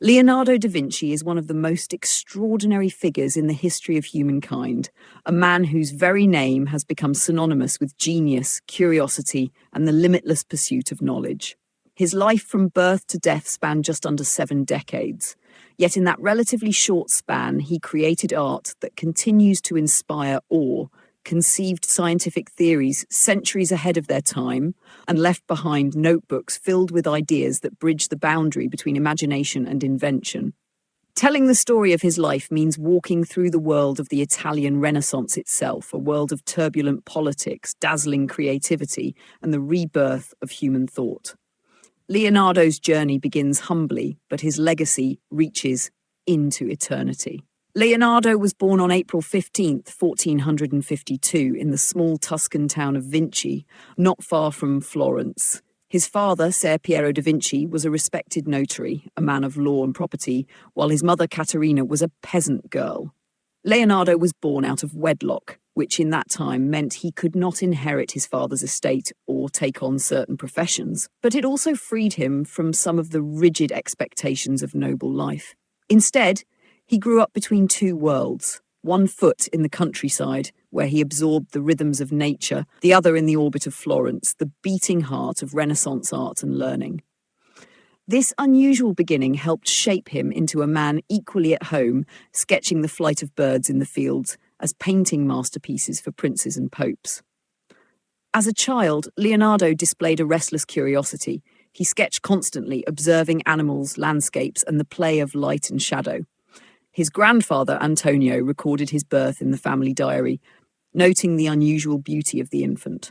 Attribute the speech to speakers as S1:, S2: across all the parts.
S1: Leonardo da Vinci is one of the most extraordinary figures in the history of humankind, a man whose very name has become synonymous with genius, curiosity, and the limitless pursuit of knowledge. His life from birth to death spanned just under 7 decades. Yet in that relatively short span, he created art that continues to inspire awe, conceived scientific theories centuries ahead of their time, and left behind notebooks filled with ideas that bridge the boundary between imagination and invention. Telling the story of his life means walking through the world of the Italian Renaissance itself, a world of turbulent politics, dazzling creativity, and the rebirth of human thought. Leonardo's journey begins humbly, but his legacy reaches into eternity. Leonardo was born on April 15th, 1452, in the small Tuscan town of Vinci, not far from Florence. His father, Ser Piero da Vinci, was a respected notary, a man of law and property, while his mother, Caterina, was a peasant girl. Leonardo was born out of wedlock, which in that time meant he could not inherit his father's estate or take on certain professions, but it also freed him from some of the rigid expectations of noble life. Instead, he grew up between 2 worlds, one foot in the countryside, where he absorbed the rhythms of nature, the other in the orbit of Florence, the beating heart of Renaissance art and learning. This unusual beginning helped shape him into a man equally at home, sketching the flight of birds in the fields, as painting masterpieces for princes and popes. As a child, Leonardo displayed a restless curiosity. He sketched constantly, observing animals, landscapes, and the play of light and shadow. His grandfather, Antonio, recorded his birth in the family diary, noting the unusual beauty of the infant.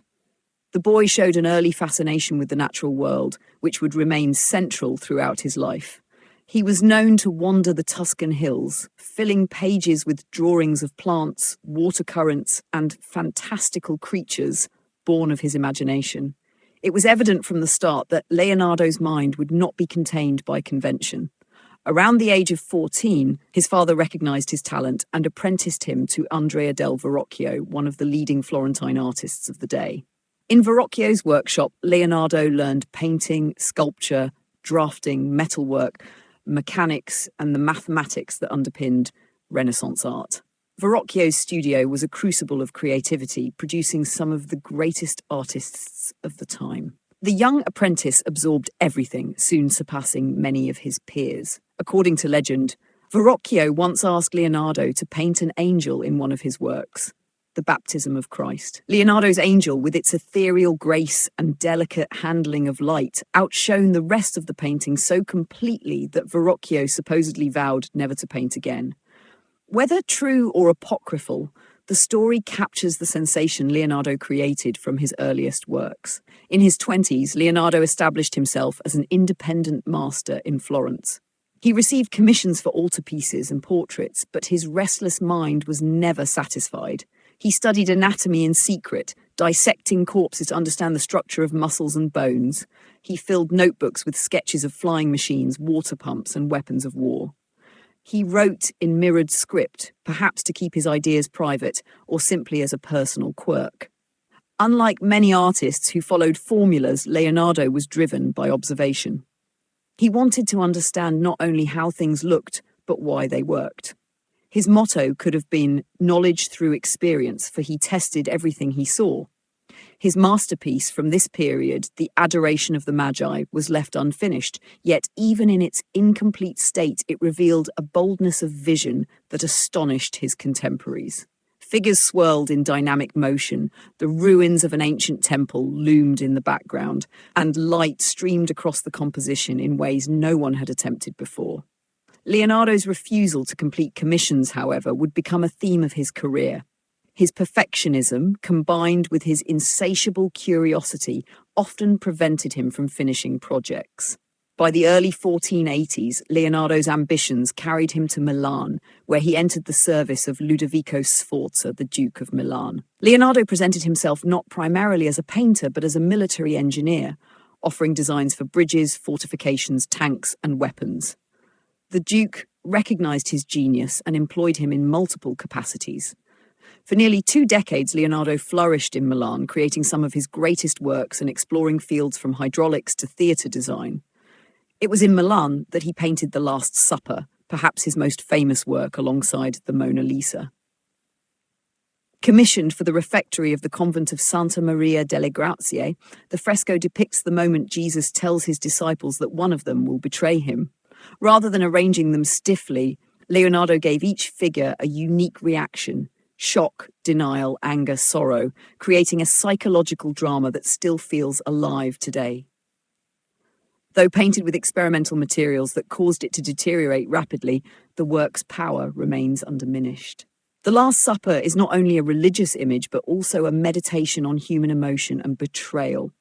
S1: The boy showed an early fascination with the natural world, which would remain central throughout his life. He was known to wander the Tuscan hills, filling pages with drawings of plants, water currents, and fantastical creatures born of his imagination. It was evident from the start that Leonardo's mind would not be contained by convention. Around the age of 14, his father recognized his talent and apprenticed him to Andrea del Verrocchio, one of the leading Florentine artists of the day. In Verrocchio's workshop, Leonardo learned painting, sculpture, drafting, metalwork, mechanics, and the mathematics that underpinned Renaissance art. Verrocchio's studio was a crucible of creativity, producing some of the greatest artists of the time. The young apprentice absorbed everything, soon surpassing many of his peers. According to legend, Verrocchio once asked Leonardo to paint an angel in one of his works, the Baptism of Christ. Leonardo's angel, with its ethereal grace and delicate handling of light, outshone the rest of the painting so completely that Verrocchio supposedly vowed never to paint again. Whether true or apocryphal, the story captures the sensation Leonardo created from his earliest works. In his 20s, Leonardo established himself as an independent master in Florence. He received commissions for altarpieces and portraits, but his restless mind was never satisfied. He studied anatomy in secret, dissecting corpses to understand the structure of muscles and bones. He filled notebooks with sketches of flying machines, water pumps, and weapons of war. He wrote in mirrored script, perhaps to keep his ideas private or simply as a personal quirk. Unlike many artists who followed formulas, Leonardo was driven by observation. He wanted to understand not only how things looked, but why they worked. His motto could have been knowledge through experience, for he tested everything he saw. His masterpiece from this period, The Adoration of the Magi, was left unfinished, yet even in its incomplete state, it revealed a boldness of vision that astonished his contemporaries. Figures swirled in dynamic motion, the ruins of an ancient temple loomed in the background, and light streamed across the composition in ways no one had attempted before. Leonardo's refusal to complete commissions, however, would become a theme of his career. His perfectionism, combined with his insatiable curiosity, often prevented him from finishing projects. By the early 1480s, Leonardo's ambitions carried him to Milan, where he entered the service of Ludovico Sforza, the Duke of Milan. Leonardo presented himself not primarily as a painter, but as a military engineer, offering designs for bridges, fortifications, tanks, and weapons. The Duke recognized his genius and employed him in multiple capacities. For nearly 2 decades, Leonardo flourished in Milan, creating some of his greatest works and exploring fields from hydraulics to theatre design. It was in Milan that he painted The Last Supper, perhaps his most famous work alongside the Mona Lisa. Commissioned for the refectory of the convent of Santa Maria delle Grazie, the fresco depicts the moment Jesus tells his disciples that one of them will betray him. Rather than arranging them stiffly, Leonardo gave each figure a unique reaction: shock, denial, anger, sorrow, creating a psychological drama that still feels alive today. Though painted with experimental materials that caused it to deteriorate rapidly, the work's power remains undiminished. The Last Supper is not only a religious image, but also a meditation on human emotion and betrayal.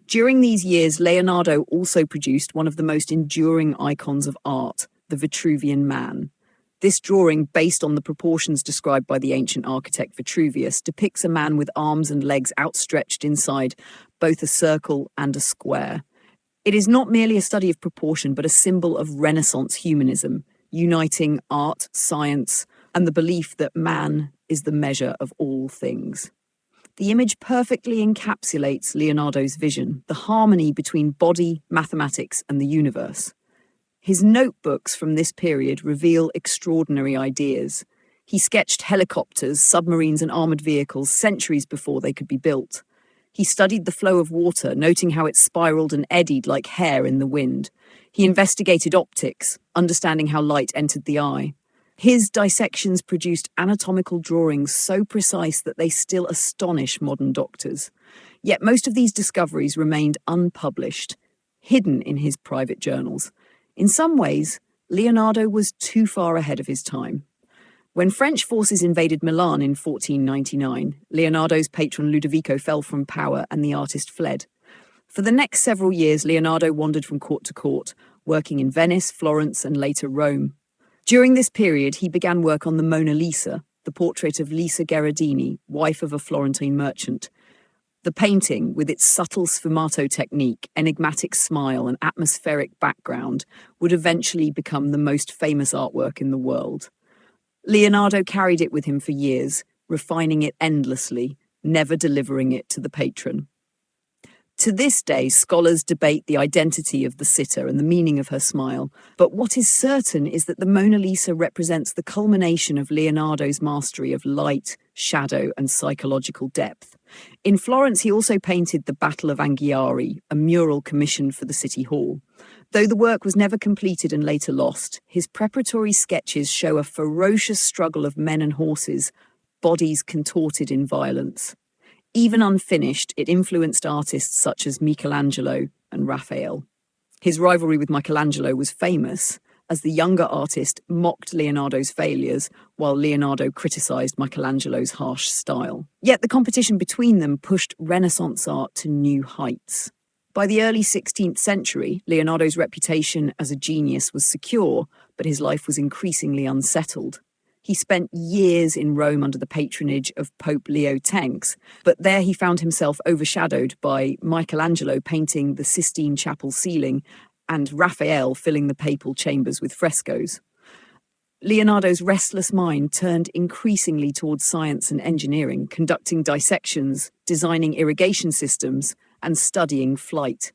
S1: During these years, Leonardo also produced one of the most enduring icons of art, the Vitruvian Man. This drawing, based on the proportions described by the ancient architect Vitruvius, depicts a man with arms and legs outstretched inside both a circle and a square. It is not merely a study of proportion, but a symbol of Renaissance humanism, uniting art, science, and the belief that man is the measure of all things. The image perfectly encapsulates Leonardo's vision, the harmony between body, mathematics, and the universe. His notebooks from this period reveal extraordinary ideas. He sketched helicopters, submarines, and armored vehicles centuries before they could be built. He studied the flow of water, noting how it spiraled and eddied like hair in the wind. He investigated optics, understanding how light entered the eye. His dissections produced anatomical drawings so precise that they still astonish modern doctors. Yet most of these discoveries remained unpublished, hidden in his private journals. In some ways, Leonardo was too far ahead of his time. When French forces invaded Milan in 1499, Leonardo's patron Ludovico fell from power and the artist fled. For the next several years, Leonardo wandered from court to court, working in Venice, Florence, and later Rome. During this period, he began work on the Mona Lisa, the portrait of Lisa Gherardini, wife of a Florentine merchant. The painting, with its subtle sfumato technique, enigmatic smile, and atmospheric background, would eventually become the most famous artwork in the world. Leonardo carried it with him for years, refining it endlessly, never delivering it to the patron. To this day, scholars debate the identity of the sitter and the meaning of her smile, but what is certain is that the Mona Lisa represents the culmination of Leonardo's mastery of light, shadow, and psychological depth. In Florence, he also painted the Battle of Anghiari, a mural commissioned for the city hall. Though the work was never completed and later lost, his preparatory sketches show a ferocious struggle of men and horses, bodies contorted in violence. Even unfinished, it influenced artists such as Michelangelo and Raphael. His rivalry with Michelangelo was famous, as the younger artist mocked Leonardo's failures, while Leonardo criticized Michelangelo's harsh style. Yet the competition between them pushed Renaissance art to new heights. By the early 16th century, Leonardo's reputation as a genius was secure, but his life was increasingly unsettled. He spent years in Rome under the patronage of Pope Leo X, but there he found himself overshadowed by Michelangelo painting the Sistine Chapel ceiling and Raphael filling the papal chambers with frescoes. Leonardo's restless mind turned increasingly towards science and engineering, conducting dissections, designing irrigation systems, and studying flight.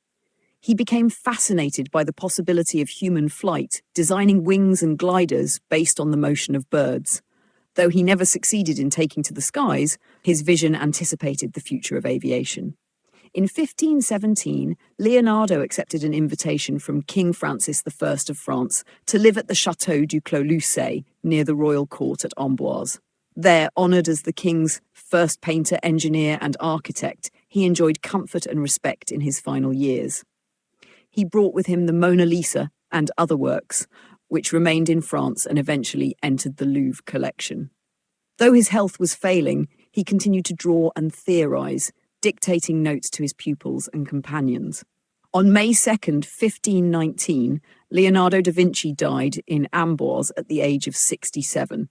S1: He became fascinated by the possibility of human flight, designing wings and gliders based on the motion of birds. Though he never succeeded in taking to the skies, his vision anticipated the future of aviation. In 1517, Leonardo accepted an invitation from King Francis I of France to live at the Château du Clos Lucé, near the royal court at Amboise. There, honoured as the king's first painter, engineer, and architect, he enjoyed comfort and respect in his final years. He brought with him the Mona Lisa and other works, which remained in France and eventually entered the Louvre collection. Though his health was failing, he continued to draw and theorize, dictating notes to his pupils and companions. On May 2nd, 1519, Leonardo da Vinci died in Amboise at the age of 67.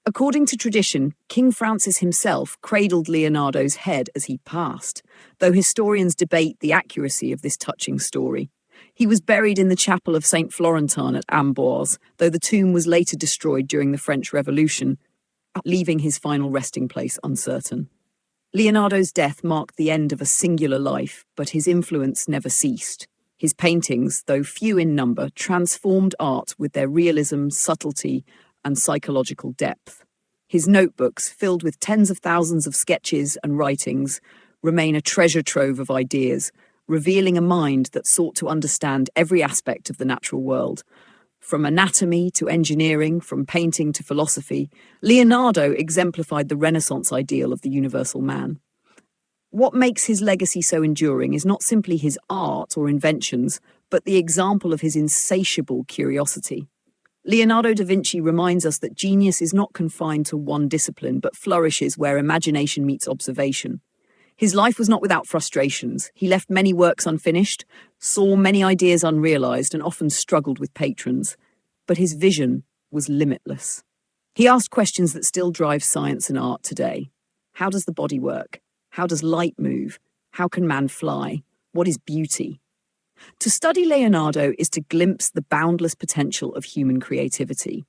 S1: According to tradition, King Francis himself cradled Leonardo's head as he passed, though historians debate the accuracy of this touching story. He was buried in the chapel of St. Florentin at Amboise, though the tomb was later destroyed during the French Revolution, leaving his final resting place uncertain. Leonardo's death marked the end of a singular life, but his influence never ceased. His paintings, though few in number, transformed art with their realism, subtlety, and psychological depth. His notebooks, filled with tens of thousands of sketches and writings, remain a treasure trove of ideas, revealing a mind that sought to understand every aspect of the natural world. From anatomy to engineering, from painting to philosophy, Leonardo exemplified the Renaissance ideal of the universal man. What makes his legacy so enduring is not simply his art or inventions, but the example of his insatiable curiosity. Leonardo da Vinci reminds us that genius is not confined to one discipline, but flourishes where imagination meets observation. His life was not without frustrations. He left many works unfinished, saw many ideas unrealized, and often struggled with patrons. But his vision was limitless. He asked questions that still drive science and art today. How does the body work? How does light move? How can man fly? What is beauty? To study Leonardo is to glimpse the boundless potential of human creativity.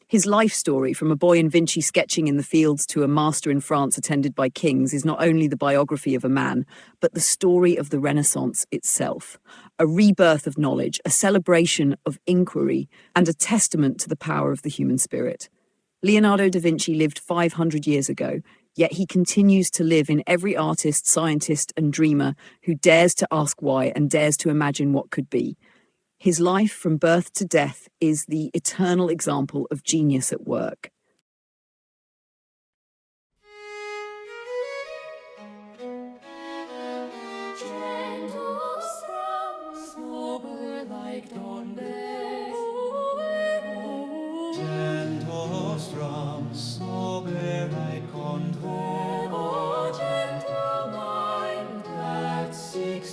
S1: His life story, from a boy in Vinci sketching in the fields to a master in France attended by kings, is not only the biography of a man, but the story of the Renaissance itself, a rebirth of knowledge, a celebration of inquiry, and a testament to the power of the human spirit. Leonardo da Vinci lived 500 years ago, yet he continues to live in every artist, scientist, and dreamer who dares to ask why and dares to imagine what could be. His life from birth to death is the eternal example of genius at work.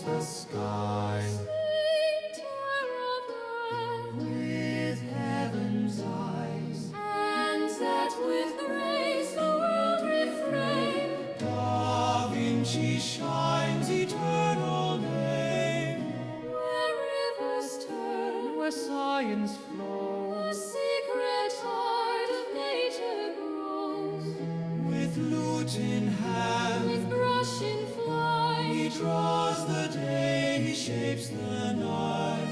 S2: The sky with heaven's eyes, and that with grace the world refrain. Da Vinci shines eternal name, where rivers turn, where science flows, the secret heart of nature grows. With lute in hand, with brush in flight, he draws the day, he shapes the night.